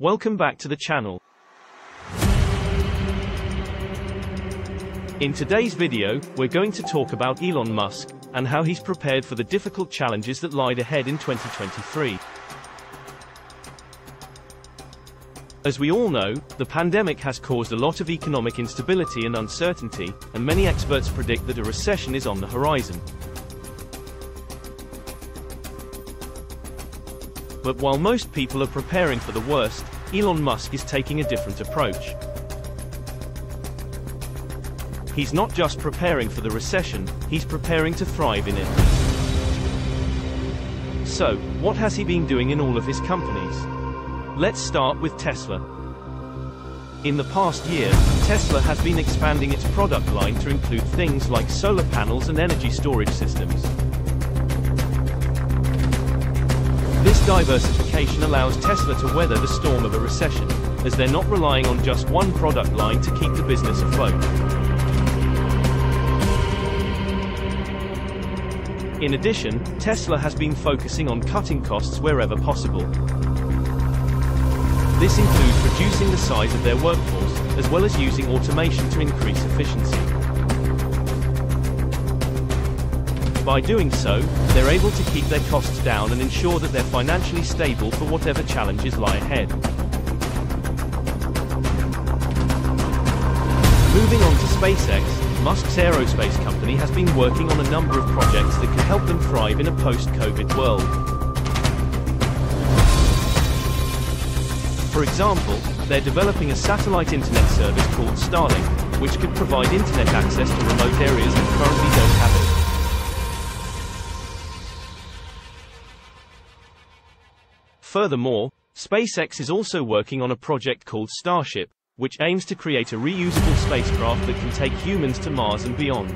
Welcome back to the channel. In today's video, we're going to talk about Elon Musk, and how he's prepared for the difficult challenges that lie ahead in 2023. As we all know, the pandemic has caused a lot of economic instability and uncertainty, and many experts predict that a recession is on the horizon. But while most people are preparing for the worst, Elon Musk is taking a different approach. He's not just preparing for the recession, he's preparing to thrive in it. So, what has he been doing in all of his companies? Let's start with Tesla. In the past year, Tesla has been expanding its product line to include things like solar panels and energy storage systems. This diversification allows Tesla to weather the storm of a recession, as they're not relying on just one product line to keep the business afloat. In addition, Tesla has been focusing on cutting costs wherever possible. This includes reducing the size of their workforce, as well as using automation to increase efficiency. By doing so, they're able to keep their costs down and ensure that they're financially stable for whatever challenges lie ahead. Moving on to SpaceX, Musk's aerospace company has been working on a number of projects that can help them thrive in a post-COVID world. For example, they're developing a satellite internet service called Starlink, which could provide internet access to remote areas that currently don't have it. Furthermore, SpaceX is also working on a project called Starship, which aims to create a reusable spacecraft that can take humans to Mars and beyond.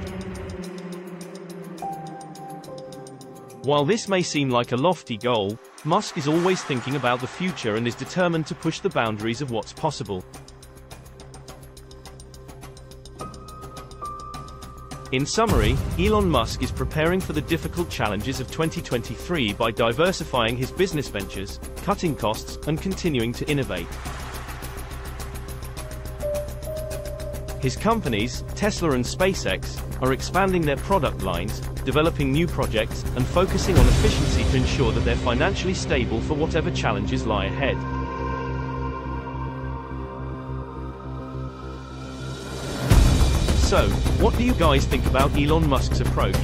While this may seem like a lofty goal, Musk is always thinking about the future and is determined to push the boundaries of what's possible. In summary, Elon Musk is preparing for the difficult challenges of 2023 by diversifying his business ventures, cutting costs, and continuing to innovate. His companies, Tesla and SpaceX, are expanding their product lines, developing new projects, and focusing on efficiency to ensure that they're financially stable for whatever challenges lie ahead. So, what do you guys think about Elon Musk's approach?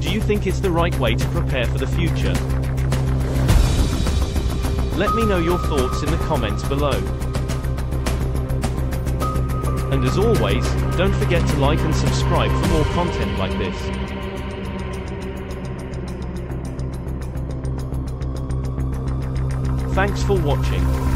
Do you think it's the right way to prepare for the future? Let me know your thoughts in the comments below. And as always, don't forget to like and subscribe for more content like this. Thanks for watching.